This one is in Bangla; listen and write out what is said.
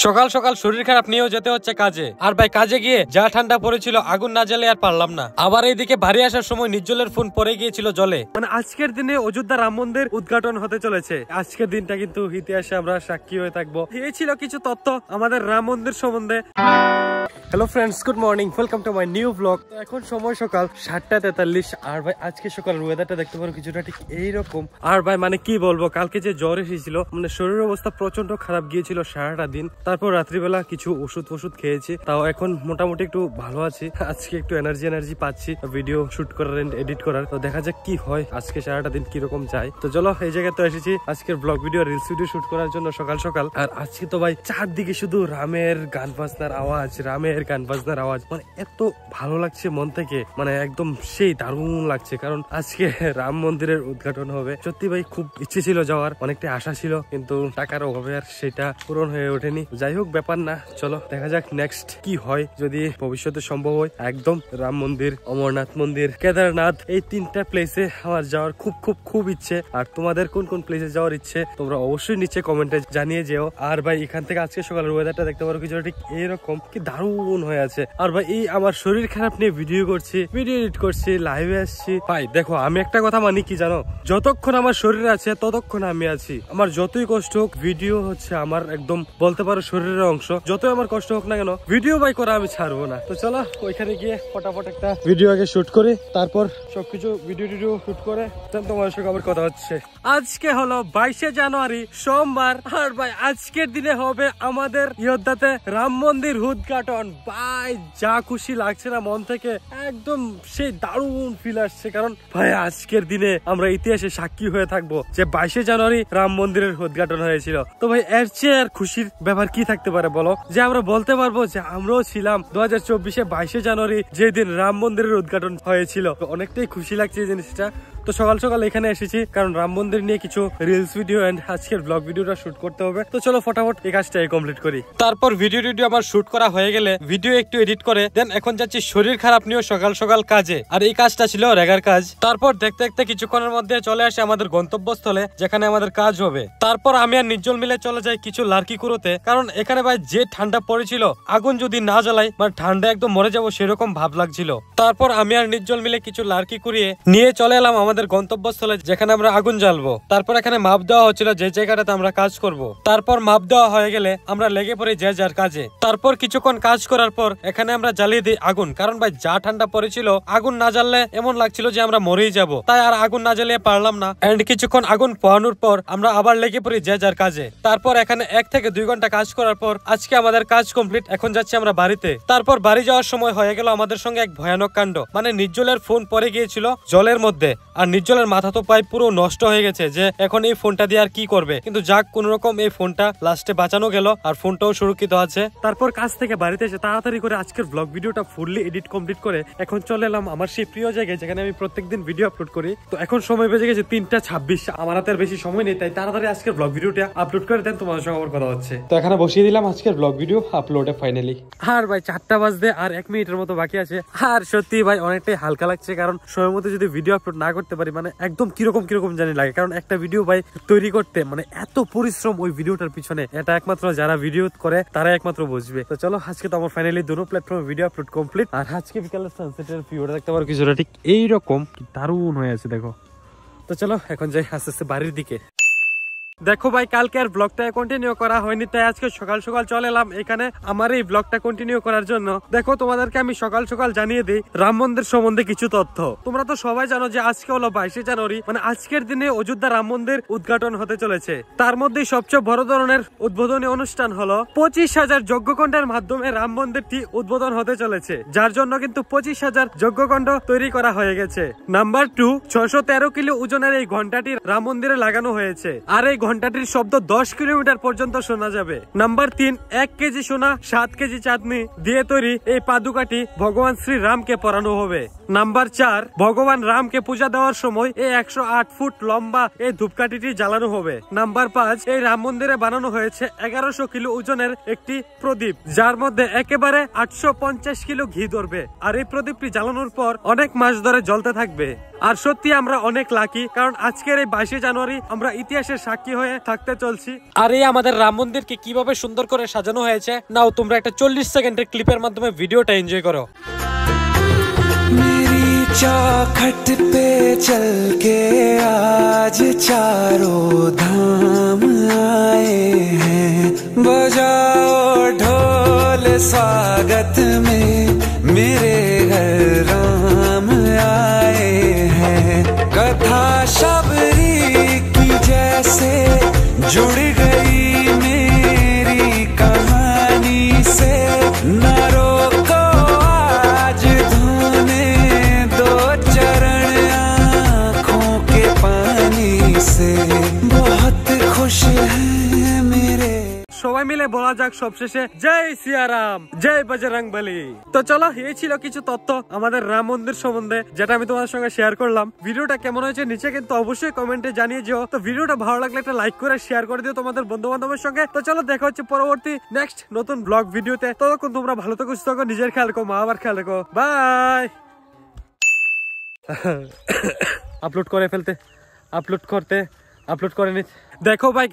সকাল সকাল শরীর খারাপ নিয়েও যেতে হচ্ছে কাজে। আর ভাই কাজে গিয়ে যা ঠান্ডা পড়েছিল, আগুন না জ্বালে আর পারলাম না। আবার এইদিকে বাড়ি আসার সময় নিজ্জলের ফোন পড়ে গিয়েছিল জলে। মানে আজকের দিনে অযোধ্যা রাম মন্দির উদ্ঘাটন হতে চলেছে। আজকের দিনটা কিন্তু ইতিহাসে আমরা সাক্ষী হয়ে থাকবো। এই ছিল কিছু তথ্য আমাদের রাম মন্দির সম্বন্ধে। Hello friends, good morning, welcome to my new blog. এখন সময় সকাল 7:43। আর ভাই আজকে সকালের ওয়েদারটা দেখতে পারো কিছুটা ঠিক এইরকম। আর ভাই মানে কি বলবো, কালকে যে জ্বর এসেছিল, মানে শরীরের অবস্থা প্রচন্ড খারাপ গিয়েছিল সারাটা দিন। তারপর রাত্রিবেলা কিছু ওষুধ খেয়েছি, তাও এখন মোটামুটি একটু ভালো আছি। আজকে একটু এনার্জি পাচ্ছি ভিডিও শুট করার এন্ড এডিট করার। তো দেখা যাক কি হয়, আজকে সারাটা দিন কিরকম যায়। তো চলো, এই জায়গায় তো এসেছি আজকের blog video reels video shoot করার জন্য সকাল সকাল। আর আজকে তো ভাই চারদিকে শুধু রামের গান বাজনার আওয়াজ, মানে এত ভালো লাগছে মন থেকে, মানে একদম সেই দারুণ লাগছে। কারণ আজকে রাম মন্দিরের উদ্ঘাটন হবে। সত্যি ভাই খুব ইচ্ছে ছিল যাওয়ার, অনেকটা আশা ছিল, কিন্তু টাকার অভাবে আর সেটা পূরণ হয়ে ওঠেনি। যাই হোক, ব্যাপার না, চলো দেখা যাক নেক্সট কি হয়। যদি ভবিষ্যতে সম্ভব হয়, একদম রাম মন্দির, অমরনাথ মন্দির, কেদারনাথ, এই তিনটা প্লেসে আমার যাওয়ার খুব ইচ্ছে। আর তোমাদের কোন কোন প্লেসে যাওয়ার ইচ্ছে তোমরা অবশ্যই নিচে কমেন্টে জানিয়ে যেও। আর ভাই এখান থেকে আজকে সকালের ওয়েদারটা দেখতে পারো কিছু ঠিক এরকম, কি দারুণ হয়ে আছে। আর ভাই এই আমার শরীর খারাপ নিয়ে ভিডিও এডিট করছি, লাইভে আসছি। ভাই দেখো, আমি একটা কথা মানি কি জানো, যতক্ষণ আমার শরীর আছে ততক্ষণ আমি আছি। আমার যতই কষ্ট হোক, ভিডিও হচ্ছে আমার একদম বলতে পারো শরীরের অংশ। যতই আমার কষ্ট হোক না কেন, ভিডিও ভাই করা আমি ছাড়বো না। তো চলো ওইখানে গিয়ে ফটাফট একটা ভিডিও আগে শুট করি, তারপর সবকিছু ভিডিও শুট করে তোমার সঙ্গে আবার কথা হচ্ছে। আজকে হলো 22শে জানুয়ারি, সোমবার। আর ভাই আজকের দিনে হবে আমাদের অযোধ্যাতে রাম মন্দির উদ্ঘাটন। ভাই যা খুশি লাগছে না মন থেকে, একদম সেই দারুণ ফিল আসছে। কারণ ভাই আজকের দিনে আমরা ইতিহাসে সাক্ষী হয়ে থাকবো যে 22শে জানুয়ারি রাম মন্দিরের উদ্ঘাটন হয়েছিল। তো ভাই এর চেয়ে আর খুশির ব্যাপার কি থাকতে পারে বলো, যে আমরা বলতে পারবো যে আমরাও ছিলাম 2024-এ 22শে জানুয়ারি যেদিন রাম মন্দিরের উদ্ঘাটন হয়েছিল। অনেকটাই খুশি লাগছে এই জিনিসটা। তো সকাল সকাল এখানে এসেছি কারণ রাম মন্দির নিয়ে কিছু রিলস ভিডিও এন্ড আজকের ব্লগ ভিডিওটা শুট করতে হবে। তো চলো ফটাফট এই কাজটা কমপ্লিট করি। তারপর ভিডিও আমার শুট করা হয়ে গেলে ভিডিও একটু এডিট করে দেন এখন যাচ্ছি শরীর খারাপ নিয়ে সকাল সকাল কাজে। আর এই কাজটা ছিল রেগার কাজ। তারপর দেখতে দেখতে কিছুক্ষণের মধ্যে চলে আসে আমাদের গন্তব্যস্থলে, যেখানে আমাদের কাজ হবে। তারপর আমি আর নিজ্জল মিলে চলে যাই কিছু লার্কি কুড়োতে। কারণ এখানে ভাই যে ঠান্ডা পড়েছিল, আগুন যদি না জ্বালাই মানে ঠান্ডা একদম মরে যাবো সেরকম ভাব লাগছিল। তারপর আমি আর নিজ্জল মিলে কিছু লার্কি কুড়িয়ে নিয়ে চলে এলাম আমাদের গন্তব্যস্থলে, যেখানে আমরা আগুন জ্বালবো। তারপর এখানে মাপ দেওয়া হচ্ছিল যে জায়গাটাতে আমরা কাজ করব। তারপর মাপ দেওয়া হয়ে গেলে আমরা লেগে পড়ি যে যার কাজে। তারপর কিছুক্ষণ কাজ করার পর এখানে আমরা জ্বালিয়ে দিই আগুন। কারণ ভাই যা ঠান্ডা পড়েছিল, আগুন না জ্বাললে এমন লাগছিল যে আমরা মরেই যাব। তাই আর আগুন না জ্বালিয়ে পারলাম না। এন্ড কিছুক্ষণ আগুন পোহানোর পর আমরা আবার লেগে পড়ি যে যার কাজে। তারপর এখানে 1 থেকে 2 ঘন্টা কাজ করার পর আজকে আমাদের কাজ কমপ্লিট। এখন যাচ্ছি আমরা বাড়িতে। তারপর বাড়ি যাওয়ার সময় হয়ে গেল আমাদের সঙ্গে এক ভয়ানক কাণ্ড। মানে নিজ্জলের ফোন পড়ে গিয়েছিল জলের মধ্যে। আর নিজ্জলের মাথা তো প্রায় পুরো নষ্ট হয়ে গেছে যে এখন এই ফোনটা দিয়ে আর কি করবে। কিন্তু যাক, কোন রকম এই ফোনটা লাস্টে বাঁচানো গেল আর ফোনটাও সুরক্ষিত আছে। তারপর কাজ থেকে বাড়িতে এসে তাড়াতাড়ি করে আজকের ব্লগ ভিডিওটা ফুললি এডিট কমপ্লিট করে এখন চলে এলাম আমার সেই প্রিয় জায়গায়, যেখানে আমি প্রত্যেকদিন ভিডিও আপলোড করি। তো এখন সময় বেজে গেছে 3:26। আমার হাতে আর বেশি সময় নেই, তাই তাড়াতাড়ি আজকের ব্লগ ভিডিওটা আপলোড করে দেন, তোমার সঙ্গে আমার কথা হচ্ছে। তো এখানে বসিয়ে দিলাম আজকের ব্লগ ভিডিও আপলোডে ফাইনালি। আর ভাই 4টা বাজতে আর 1 মিনিটের মতো বাকি আছে। আর সত্যি ভাই অনেকটাই হালকা লাগছে, কারণ সময়ের মধ্যে যদি ভিডিও আপলোড না করতে পারি মানে একদম কিরকম জানি লাগে। কারণ একটা ভিডিও ভাই তৈরি করতে মানে এত পরিশ্রম ওই ভিডিওটার পিছনে, এটা একমাত্র যারা ভিডিও করে তারা একমাত্র বুঝবে। তো চলো, আজকে তো আমার ফাইনালি দুটো প্ল্যাটফর্মে ভিডিও আপলোড কমপ্লিট। আর আজকে বিকালে সানসেটের ভিউটা দেখতে পারো কিছুটা ঠিক এইরকম, দারুণ হয়ে আছে দেখো। তো চলো এখন যাই আস্তে আস্তে বাড়ির দিকে। দেখো ভাই, কালকে আর ব্লগটা কন্টিনিউ করা হয়নি, তাই আজকে সকাল সকাল চলে এলাম এখানে আমার এই ব্লগটা কন্টিনিউ করার জন্য। দেখো তোমাদেরকে আমি সকাল সকাল জানিয়ে দিই রাম মন্দির সম্বন্ধে কিছু তথ্য। তোমরা তো সবাই জানো যে আজকে হলো 22শে জানুয়ারি, মানে আজকের দিনে অযোধ্যা রাম মন্দির উদ্ঘাটন হতে চলেছে। তার মধ্যে সবচেয়ে বড় ধরনের উদ্বোধনী অনুষ্ঠান হলো 25,000 যজ্ঞকুণ্ডের মাধ্যমে রাম মন্দিরটি উদ্বোধন হতে চলেছে, যার জন্য কিন্তু 25,000 যজ্ঞকুণ্ড তৈরি করা হয়ে গেছে। নাম্বার 2, 613 কিলো ওজনের এই ঘন্টাটি রাম মন্দিরে লাগানো হয়েছে। আর এই ঘন্টাটির শব্দ 10 কিলোমিটার পর্যন্ত শোনা যাবে। নাম্বার 3, 1 কেজি সোনা 7 কেজি চাঁদনি দিয়ে তৈরি এই পাদুকাটি ভগবান শ্রী রামকে পরানো হবে। নাম্বার 4, ভগবান রামকে পূজা দেওয়ার সময় এই 108 ফুট লম্বা এই ধূপকাঠিটি জ্বালানো হবে। নাম্বার 5, এই রাম মন্দিরে বানানো হয়েছে 1100 কিলো ওজনের একটি প্রদীপ, যার মধ্যে একেবারে 850 কিলো ঘি ধরবে। আর এই প্রদীপটি জ্বালানোর পর অনেক মাস ধরে জ্বলতে থাকবে। আর সত্যি আমরা অনেক লাকি, কারণ আজকের এই 22 জানুয়ারি আমরা ইতিহাসের সাক্ষী হয়ে থাকতে চলছি। আর এই আমাদের রাম মন্দিরকে কিভাবে সুন্দর করে সাজানো হয়েছে, নাও তোমরা একটা 40 সেকেন্ডের ক্লিপের মাধ্যমে ভিডিওটা এনজয় করো। मेरी चौखट पे चल के आज चारों धाम आए हैं, बजाओ ढोल स्वागत में मेरे घर राम आए हैं। कथा शबरी की जैसे जुड़ गई मेरी कहानी से, न रोको आज धोने दो चरण आँखों के पानी से, बहुत खुश हैं मेरे। সবাই মিলে বলা যাক সবশেষে জয় সিয়ারাম, জয় বজরংবলী। তো চলো, এই ছিল কিছু তথ্য আমাদের রাম মন্দির সম্বন্ধে, যেটা আমি তোমাদের সঙ্গে শেয়ার করলাম। ভিডিওটা কেমন হয়েছে নিচে কিন্তু অবশ্যই কমেন্টে জানিয়ে যেও। তো ভিডিওটা ভালো লাগলে একটা লাইক করে শেয়ার করে দিও তোমাদের বন্ধু বান্ধবের সঙ্গে। তো চলো, দেখা হচ্ছে পরবর্তী নেক্সট নতুন ব্লগ ভিডিওতে। ততক্ষণ তোমরা ভালো থাকো, সুস্থ থাকো, নিজের খেয়াল রাখো, মা বাবার খেয়াল রাখো। বাই। আপলোড করে ফেলতে, আপলোড করে নি। দেখো ভাই।